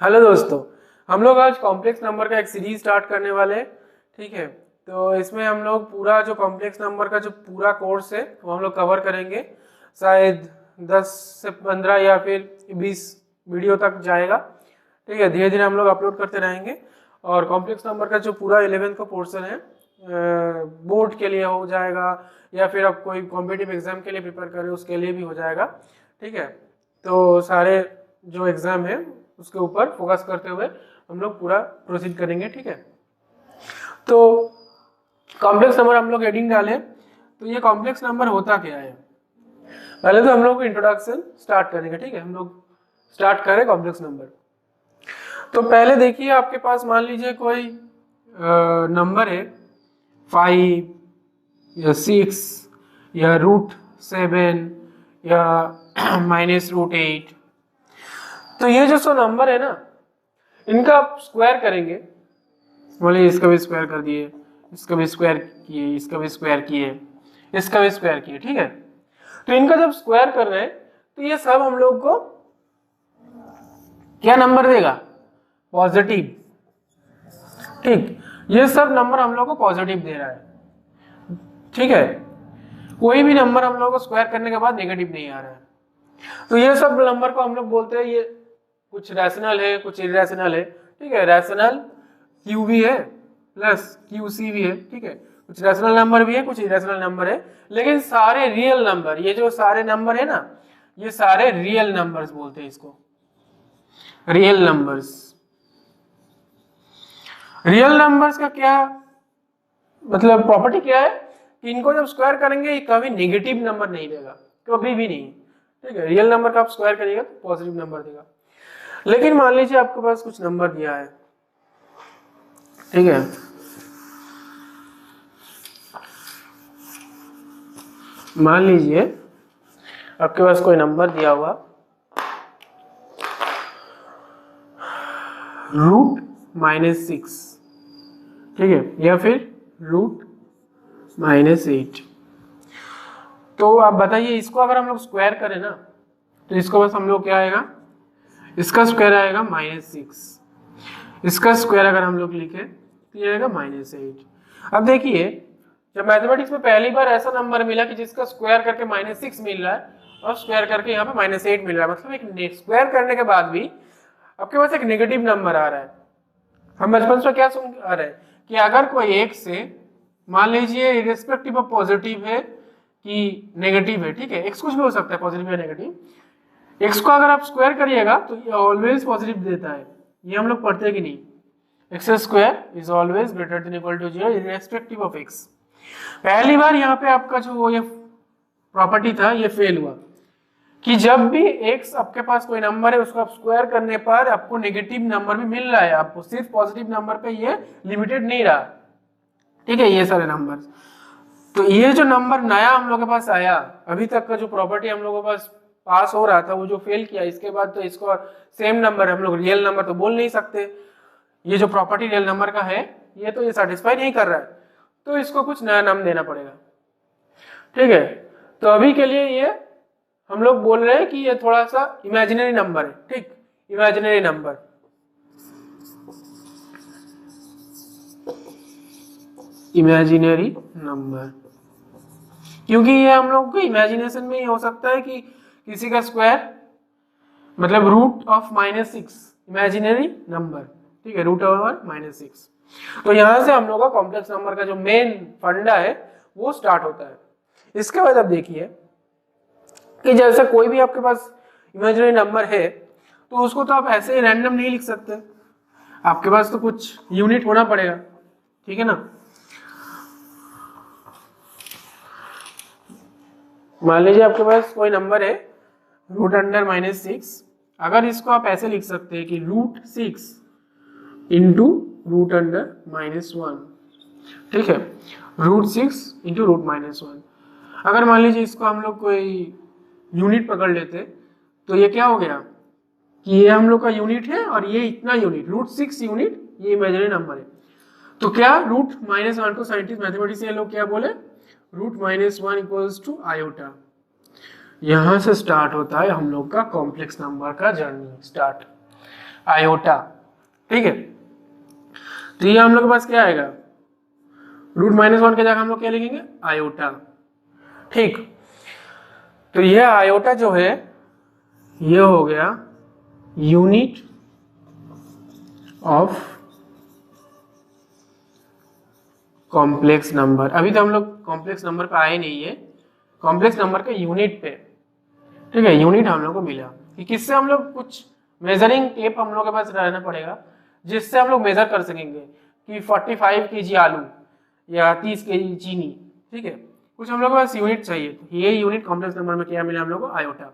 Hello दोस्तों, हम लोग आज कॉम्प्लेक्स नंबर का एक सीरीज स्टार्ट करने वाले हैं। ठीक है, तो इसमें हम लोग पूरा जो कॉम्प्लेक्स नंबर का जो पूरा कोर्स है वो हम लोग कवर करेंगे। शायद 10 से 15 या फिर 20 वीडियो तक जाएगा। ठीक है, धीरे धीरे हम लोग अपलोड करते रहेंगे। और कॉम्प्लेक्स नंबर का जो पूरा 11th का पोर्शन है बोर्ड के लिए हो जाएगा, या फिर आप कोई कॉम्पिटिटिव एग्जाम के लिए प्रिपेयर करें उसके लिए भी हो जाएगा। ठीक है, तो सारे जो एग्जाम है उसके ऊपर फोकस करते हुए हम लोग पूरा प्रोसीड करेंगे। ठीक है, तो कॉम्प्लेक्स नंबर हम लोग हेडिंग डालें तो ये कॉम्प्लेक्स नंबर होता क्या है। पहले तो हम लोग इंट्रोडक्शन स्टार्ट करेंगे। ठीक है, हम लोग स्टार्ट करें कॉम्प्लेक्स नंबर। तो पहले देखिए, आपके पास मान लीजिए कोई नंबर है 5 या 6 या √7 या -√8। तो ये जो नंबर है ना, इनका आप स्क्वायर करेंगे। बोलिए इसका भी स्क्वायर कर दिए, इसका भी स्क्वायर किए, इसका भी स्क्वायर किए, इसका भी स्क्वायर किए। ठीक है, तो इनका जब स्क्वायर कर रहे हैं तो ये सब हम लोग को क्या नंबर देगा? पॉजिटिव। ठीक, ये सब नंबर हम लोग को पॉजिटिव दे रहा है। ठीक है, कोई भी नंबर हम लोग को स्क्वायर करने के बाद नेगेटिव नहीं आ रहा है। तो ये सब नंबर को हम लोग बोलते हैं, ये कुछ रैशनल है, कुछ इरेशनल है। ठीक है, रैशनल क्यू भी है प्लस क्यूसी भी है। ठीक है, कुछ रैशनल नंबर भी है, कुछ इरेशनल नंबर है, लेकिन सारे रियल नंबर, ये जो सारे नंबर है ना, ये सारे रियल नंबर्स बोलते हैं इसको, रियल नंबर्स। रियल नंबर्स का क्या मतलब प्रॉपर्टी क्या है कि इनको जब स्क्वायर करेंगे ये कभी नेगेटिव नंबर नहीं देगा, कभी भी नहीं। ठीक है, रियल नंबर का आप स्क्वायर करिएगा तो पॉजिटिव नंबर देगा। लेकिन मान लीजिए आपके पास कुछ नंबर दिया है। ठीक है, मान लीजिए आपके पास कोई नंबर दिया हुआ √-6। ठीक है, या फिर √-8। तो आप बताइए, इसको अगर हम लोग स्क्वायर करें ना तो इसको बस हम लोग क्या आएगा, इसका स्क्वायर आएगा -6, इसका स्क्वायर अगर हम लोग लिखे तो ये आएगा -8। अब देखिए, जब मैथमेटिक्स में पहली बार ऐसा नंबर मिला कि जिसका स्क्वायर करके -6 मिल रहा है और स्क्वायर करके यहाँ पे -8 मिल रहा है, मतलब एक स्क्वायर करने के बाद भी आपके पास एक नेगेटिव नंबर आ रहा है। हम बचपन से क्या सुन आ रहे हैं कि अगर कोई एक से, मान लीजिए इरेस्पेक्टिव ऑफ पॉजिटिव है कि नेगेटिव है, ठीक है, एक्स कुछ भी हो सकता है, पॉजिटिव या नेगेटिव, एक्स को अगर आप स्क्वायर करिएगा तो ये ऑलवेज पॉजिटिव देता है। ये हम लोग पढ़ते हैं कि नहीं, x square is always greater than equal to 0 irrespective of x. पहली बार यहाँ पे आपका जो ये प्रॉपर्टी था ये फेल हुआ कि जब भी एक्स आपके पास कोई नंबर है उसको आप स्क्वायर करने पर आपको नेगेटिव नंबर भी मिल रहा है, आपको सिर्फ पॉजिटिव नंबर पे ये लिमिटेड नहीं रहा। ठीक है, ये सारे नंबर। तो ये जो नंबर नया हम लोग के पास आया, अभी तक का जो प्रॉपर्टी हम लोगों के पास पास हो रहा था वो जो फेल किया, इसके बाद तो इसको सेम नंबर हम लोग रियल नंबर तो बोल नहीं सकते। ये जो प्रॉपर्टी रियल नंबर का है ये तो ये सेटिस्फाई नहीं कर रहा है, तो इसको कुछ नया नाम देना पड़ेगा। ठीक है, तो अभी के लिए ये हम लोग बोल रहे हैं कि ये थोड़ा सा इमेजिनरी नंबर है। ठीक, इमेजिनरी नंबर। इमेजिनरी नंबर, क्योंकि ये हम लोग को इमेजिनेशन में ही हो सकता है कि किसी का स्क्वायर मतलब √6 इमेजिनरी नंबर। ठीक है, √6। तो यहां से हम लोग का कॉम्प्लेक्स नंबर का जो मेन फंडा है वो स्टार्ट होता है। इसके बाद अब देखिए कि जैसे कोई भी आपके पास इमेजिनरी नंबर है तो उसको तो आप ऐसे ही रैंडम नहीं लिख सकते, आपके पास तो कुछ यूनिट होना पड़ेगा। ठीक है ना, मान लीजिए आपके पास कोई नंबर है √6, अगर इसको आप ऐसे लिख सकते हैं कि √6 इंटू √-1। ठीक है, √6 इंटू √-1। अगर मान लीजिए इसको हम लोग कोई यूनिट पकड़ लेते तो ये क्या हो गया कि ये हम लोग का यूनिट है और ये इतना यूनिट √6 यूनिट ये इमेजिनरी नंबर है। तो क्या √-1 को साइंटिस्ट मैथमेटिक्स ये लोग क्या बोले, √-1 इक्वल्स टू आयोटा। यहां से स्टार्ट होता है हम लोग का कॉम्प्लेक्स नंबर का जर्नी स्टार्ट। आयोटा, ठीक है। तो ये हम लोग के पास क्या आएगा, √-1 के जगह हम लोग क्या लिखेंगे, आयोटा, ठीक। तो यह आयोटा जो है ये हो गया यूनिट ऑफ कॉम्प्लेक्स नंबर। अभी तो हम लोग कॉम्प्लेक्स नंबर पे आए नहीं है, कॉम्प्लेक्स नंबर के यूनिट पे, ठीक है। यूनिट हम लोग को मिला कि किससे हम लोग कुछ मेजरिंग टेप हम लोग के पास रहना पड़ेगा जिससे हम लोग मेजर कर सकेंगे कि 45 kg आलू या 30 kg चीनी, ठीक है। कुछ हम लोग के पास यूनिट चाहिए, तो ये यूनिट कॉम्प्लेक्स नंबर में क्या मिला हम लोग को, आयोटा।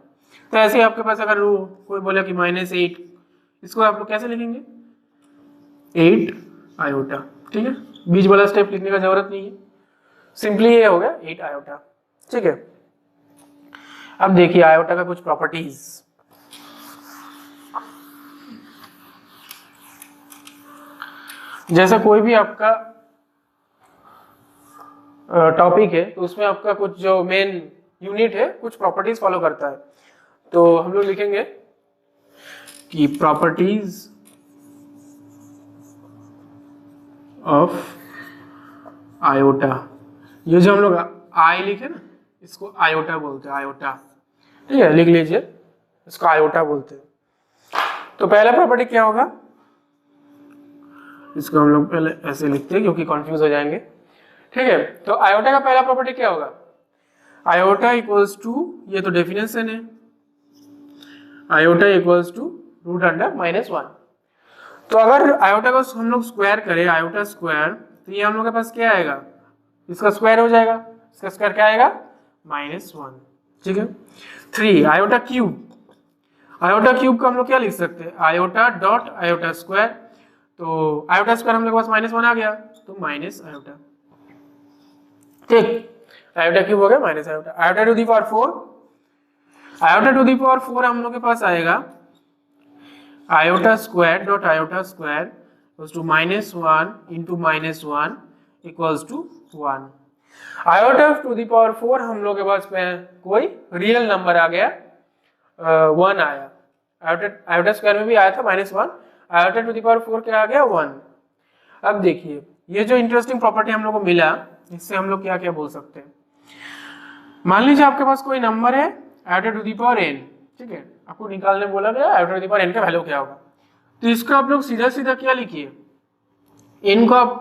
तो ऐसे ही आपके पास अगर कोई बोला कि -8, इसको आप लोग कैसे लिखेंगे, 8 आयोटा, ठीक है। बीच वाला स्टेप लिखने का जरूरत नहीं है, सिंपली ये हो गया 8 आयोटा, ठीक है। अब देखिए आयोटा का कुछ प्रॉपर्टीज। जैसा कोई भी आपका टॉपिक है तो उसमें आपका कुछ जो मेन यूनिट है कुछ प्रॉपर्टीज फॉलो करता है, तो हम लोग लिखेंगे कि प्रॉपर्टीज ऑफ आयोटा। ये जो हम लोग आई लिखे ना, इसको आयोटा बोलते हैं, आयोटा, ठीक है, लिख लीजिए, इसको आयोटा बोलते हैं। तो पहला प्रॉपर्टी क्या होगा, इसको हम लोग पहले ऐसे लिखते हैं क्योंकि कंफ्यूज हो जाएंगे, ठीक है। तो आयोटा का पहला प्रॉपर्टी क्या होगा, आयोटा इक्वल्स टू, ये तो डेफिनेशन है, आयोटा इक्वल्स टू √1। तो अगर आयोटा को हम लोग स्क्वायर करें, आयोटा स्क्वायर, तो ये हम लोग के पास क्या आएगा, इसका स्क्वायर हो जाएगा, इसका स्क्वायर क्या आएगा, -1, ठीक है। 3 आयोटा क्यूब, आयोटा क्यूब का हम लोग क्या लिख सकते हैं, आयोटा डॉट आयोटा स्क्वायर। तो आयोटा स्क्वायर हम लोग के पास -1 आ गया, तो माइनस आयोटा, ठीक। आयोटा क्यूब हो गया minus iota. Iota to the power 4, iota to the power 4 हम लोग के पास आएगा iota square dot iota square equals to -1 into -1 equals to 1। Iota to the power 4 हम लोग के पास में कोई रियल नंबर आ गया, 1 आया। आयोटा स्क्वायर में भी आया था -1, आयोटा टू दी पावर 4 क्या आ गया, 1। अब देखिए ये जो इंटरेस्टिंग प्रॉपर्टी हम लोग को मिला, इससे हम लोग क्या क्या बोल सकते हैं। मान लीजिए आपके पास कोई नंबर है iota to the power n, ठीक है, आपको निकालने बोला गया iota to the power n का वैल्यू क्या होगा। तो इसको आप लोग सीधा सीधा क्या लिखिए, n को आप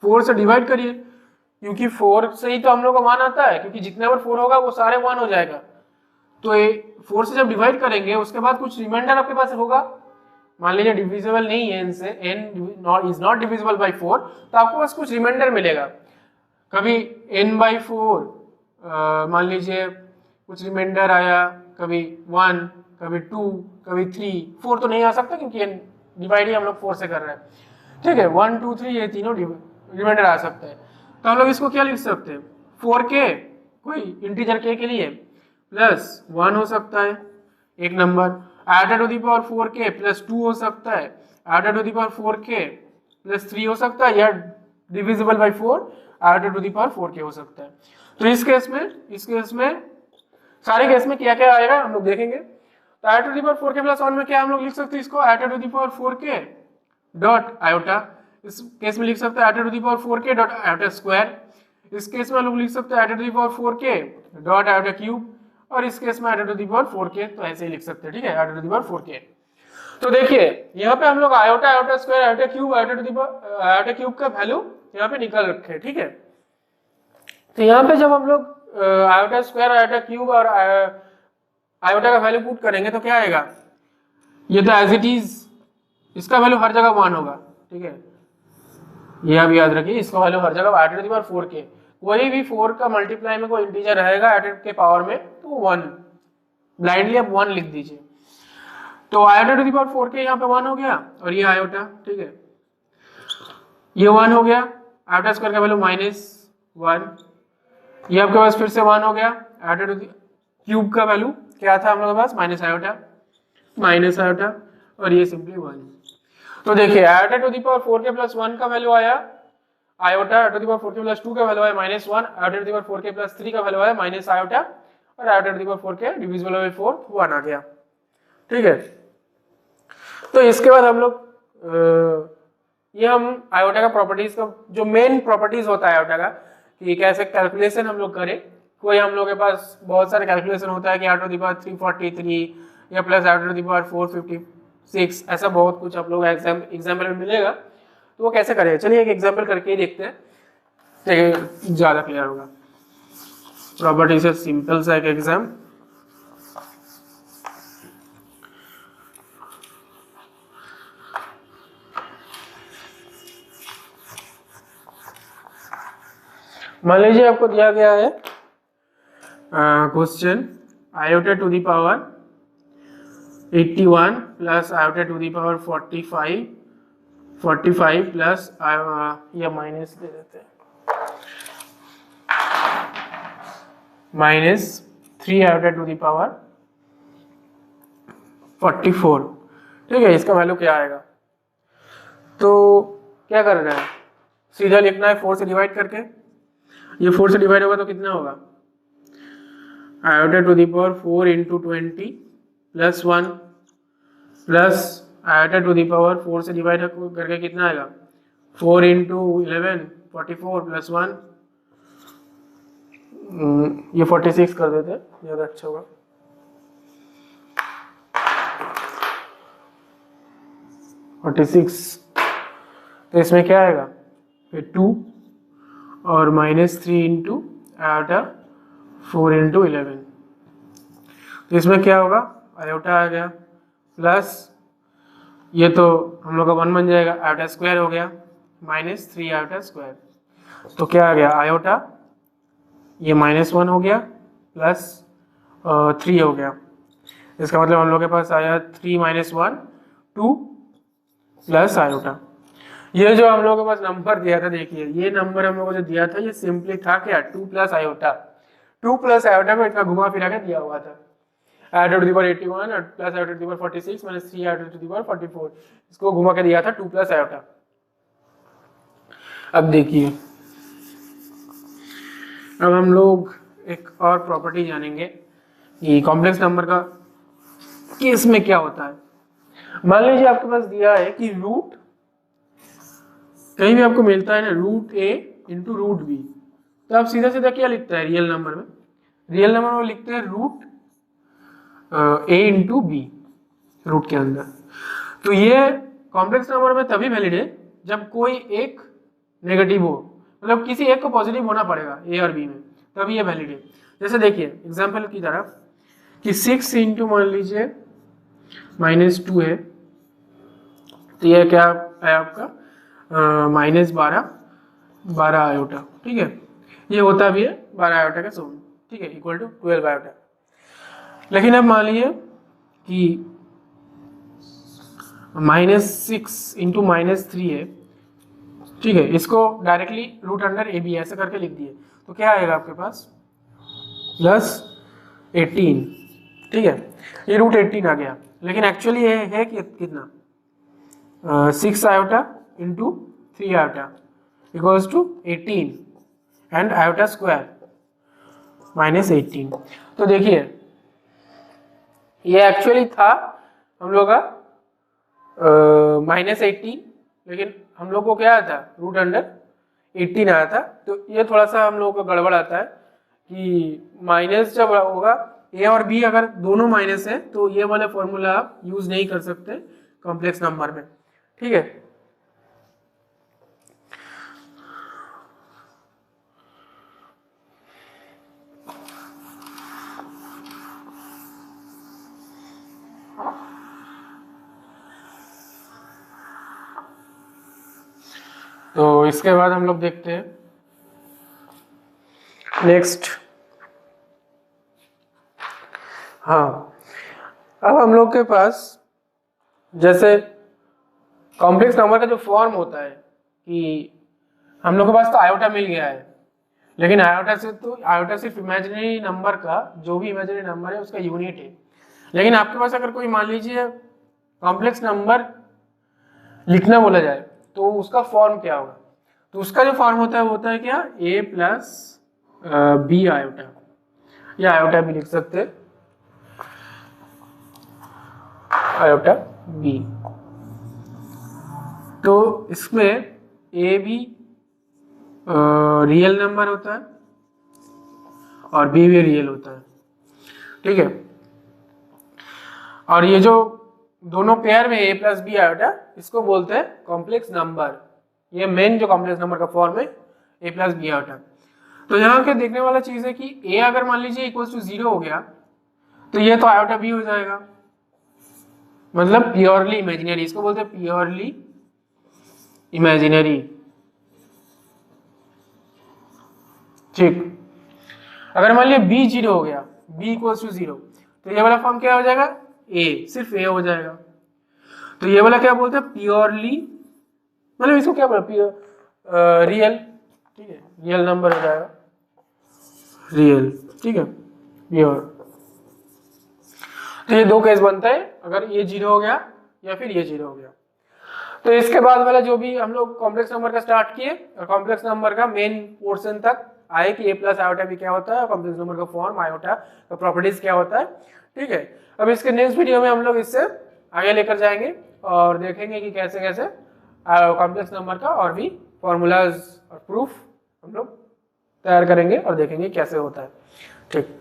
4 से डिवाइड करिए, क्योंकि 4 से ही तो हम लोग को 1 आता है, क्योंकि जितने बार 4 होगा वो सारे 1 हो जाएगा। तो 4 से जब डिवाइड करेंगे उसके बाद कुछ रिमाइंडर आपके पास होगा, मान लीजिए डिविजिबल नहीं है n से, n is not divisible by 4, तो आपको पास कुछ रिमाइंडर मिलेगा, कभी n/4 मान लीजिए कुछ रिमाइंडर आया, कभी 1, कभी 2, कभी 3, 4 तो नहीं आ सकता क्योंकि डिवाइड ही हम लोग 4 से कर रहे हैं, ठीक है। 1, 2, 3 ये तीनों रिमाइंडर आ सकते हैं। तो हम लोग इसको क्या लिख सकते हैं, 4k कोई इंटीजर k के लिए प्लस 1 हो सकता है एक number, iota to the power 4k plus 2 हो सकता है, iota to the power 4k plus 3 हो सकता है, या divisible by 4 iota to the power 4k हो सकता है। तो इस केस में सारे केस में क्या क्या आएगा हम लोग देखेंगे। तो iota to the power 4k plus 1 में क्या हम लोग लिख सकते हैं, इसको iota to the power 4k dot iota, इस केस में लिख सकते हैं iota to the power 4k dot iota square, इस केस में हम लोग लिख सकते हैं iota to the power 4k dot iota cube, और इस केस में iota to the power 4k, तो ऐसे ही लिख सकते हैं, ठीक है, iota to the power 4k। तो देखिए यहाँ पे हम लोग iota, iota square, iota cube, iota to the power iota cube का वैल्यू यहाँ पे निकाल रखे हैं, ठीक है। तो यहाँ पे जब हम लोग आयोटा स्क्वायर, आयोटा क्यूब और आयोटा का वैल्यू पुट करेंगे तो क्या आएगा, ये तो एज इट इज, इसका वैल्यू हर जगह 1 होगा, ठीक है, ये आप याद रखिए, इसका वैल्यू हर जगह iota to the power 4k, कोई भी 4 का मल्टीप्लाई में कोई इंटीजर रहेगा आयोटा के पावर में तो 1, ब्लाइंडली आप 1 लिख दीजिए। तो iota to the power 4k यहाँ पे 1 हो गया, और ये आयोटा, ठीक है, ये 1 हो गया, आयोटा स्क्वायर का वैल्यू -1, ये आपके पास फिर से 1 हो गया, आयोटा टू दी क्यूब का वैल्यू क्या था हम लोग के पास, माइनस आयोटा, और ये सिंपली 1। तो देखिए iota to the power 4k plus 1 का वैल्यू आया, iota to the power 4k plus 2 का वैल्यू आया -1, iota to the power 4k plus 3 का वैल्यू आया माइनस आयोटा, और iota to the power 4k divisible by 4 1 आ गया, ठीक है। तो इसके बाद हम लोग ये हम आयोटा का प्रॉपर्टीज का जो मेन प्रॉपर्टीज होता है आयोटा का कि कैसे कैलकुलेशन हम लोग करें। कोई हम लोग के पास बहुत सारे कैलकुलेशन होता है कि r टू द पावर 343 या plus r to the power 456, ऐसा बहुत कुछ आप लोग एग्जाम्पल में मिलेगा। तो वो कैसे करें, चलिए एक एग्जाम्पल करके ही देखते हैं, तो ज़्यादा क्लियर होगा। प्रॉपर्टी से सिंपल सा एक एग्जाम। मान लीजिए आपको दिया गया है question iota to the power 81 plus iota to the power 45 plus या माइनस दे देते हैं -3 आयोटा टू द पावर 44। ठीक है, इसका वैल्यू क्या आएगा? तो क्या कर रहे हैं, सीधा लिखना है 4 से डिवाइड करके। ये 4 से डिवाइड होगा तो कितना होगा, iota to the power 4 into 20 plus 1 plus iota to the power 4 से डिवाइड करके कितना आएगा, 4 इंटू 11 44 प्लस 1, ये 46 कर देते ज़्यादा अच्छा होगा। तो इसमें क्या आएगा, फिर 2 और -3 इंटू आयोटा 4 इंटू 11। तो इसमें क्या होगा, आयोटा आ गया प्लस ये तो हम लोग का 1 बन जाएगा, आयोटा स्क्वायर हो गया -3 आयोटा स्क्वायर। तो क्या आ गया, आयोटा ये -1 हो गया प्लस 3 हो गया। इसका मतलब हम लोग के पास आया 3 - 1 2 प्लस आयोटा। ये जो हम लोग के पास नंबर दिया था, देखिए ये नंबर हम लोग को जो दिया था ये सिंपली था क्या, 2 प्लस आयोटा। 2 प्लस आयोटा को इतना घुमा फिरा के दिया हुआ था, आयोटा टू द पावर 81 और plus iota to the power 46 minus 3 iota to the power 44, इसको घुमा के दिया था 2 प्लस आयोटा। अब देखिए, अब हम लोग एक और प्रॉपर्टी जानेंगे कि कॉम्प्लेक्स नंबर का केस में क्या होता है। मान लीजिए आपके पास दिया है कि रूट, कहीं भी आपको मिलता है ना √a इंटू √b, तो आप सीधा सीधा क्या लिखते हैं रियल नंबर में, रियल नंबर में लिखते हैं √a इंटू b रूट के अंदर। तो ये कॉम्प्लेक्स नंबर में तभी वैलिड है जब कोई एक नेगेटिव हो, मतलब किसी एक को पॉजिटिव होना पड़ेगा a और b में, तभी ये वैलिड है। जैसे देखिए एग्जाम्पल की तरफ कि 6 इंटू मान लीजिए -2 है, तो ये क्या है आपका -12 आयोटा। ठीक है, ये होता भी है 12 आयोटा का सम, ठीक है, इक्वल टू 12 आयोटा। लेकिन अब मान लीजिए कि -6 इंटू -3 है, ठीक है, इसको directly root under A B ऐसे करके लिख दिए, तो क्या आएगा आपके पास +18। ठीक है, ये √18 आ गया, लेकिन एक्चुअली ये है कि कितना 6 iota into 3 iota equals to 18 and iota square -18। तो देखिए ये एक्चुअली था हम लोग का -18, लेकिन हम लोग को क्या आया था रूट अंडर 18 आया था। तो ये थोड़ा सा हम लोग को गड़बड़ आता है कि माइनस जब होगा ए और बी अगर दोनों माइनस है तो ये वाला फॉर्मूला आप यूज नहीं कर सकते कॉम्प्लेक्स नंबर में। ठीक है, तो इसके बाद हम लोग देखते हैं नेक्स्ट। हाँ, अब हम लोग के पास जैसे कॉम्प्लेक्स नंबर का जो फॉर्म होता है कि हम लोग के पास तो आयोटा मिल गया है, लेकिन आयोटा सिर्फ इमेजिनरी नंबर का, जो भी इमेजिनरी नंबर है उसका यूनिट है। लेकिन आपके पास अगर कोई मान लीजिए कॉम्प्लेक्स नंबर लिखना बोला जाए तो उसका फॉर्म क्या होगा, तो उसका जो फॉर्म होता है वो होता है क्या a प्लस b आयोटा, या आयोटा भी लिख सकते हैं आयोटा b। तो इसमें ए भी रियल नंबर होता है और बी भी रियल होता है, ठीक है। और ये जो दोनों पेयर में ए प्लस बी आयोटा, इसको बोलते हैं कॉम्प्लेक्स नंबर। ये मेन जो कॉम्प्लेक्स नंबर का फॉर्म है ए प्लस बी आयोटा। तो यहाँ के देखने वाला चीज है कि ए अगर मान लीजिए इक्वल टू 0 हो गया तो ये तो आयोटा बी हो जाएगा, मतलब प्योरली इमेजिनरी, इसको बोलते हैं प्योरली इमेजिनरी, ठीक। अगर मान लिया बी 0 हो गया, बी इक्वल टू 0, तो ये वाला फॉर्म क्या हो जाएगा, ए, सिर्फ ए हो जाएगा। तो ये वाला क्या बोलते हैं, प्योरली, मतलब इसको क्या बोलते, रियल, ठीक है, रियल नंबर हो जाएगा, रियल, ठीक है, प्योर। तो ये दो केस बनता है, अगर ये 0 हो गया या फिर ये 0 हो गया। तो इसके बाद वाला जो भी हम लोग कॉम्प्लेक्स नंबर का स्टार्ट किए और कॉम्प्लेक्स नंबर का मेन पोर्शन तक आए कि ए प्लस आयोटा भी क्या होता है, कॉम्प्लेक्स नंबर का फॉर्म, आयोटा का प्रॉपर्टीज क्या होता है, ठीक है। अब इसके नेक्स्ट वीडियो में हम लोग इससे आगे लेकर जाएंगे और देखेंगे कि कैसे कैसे कॉम्प्लेक्स नंबर का और भी फॉर्मूलाज और प्रूफ हम लोग तैयार करेंगे और देखेंगे कैसे होता है, ठीक।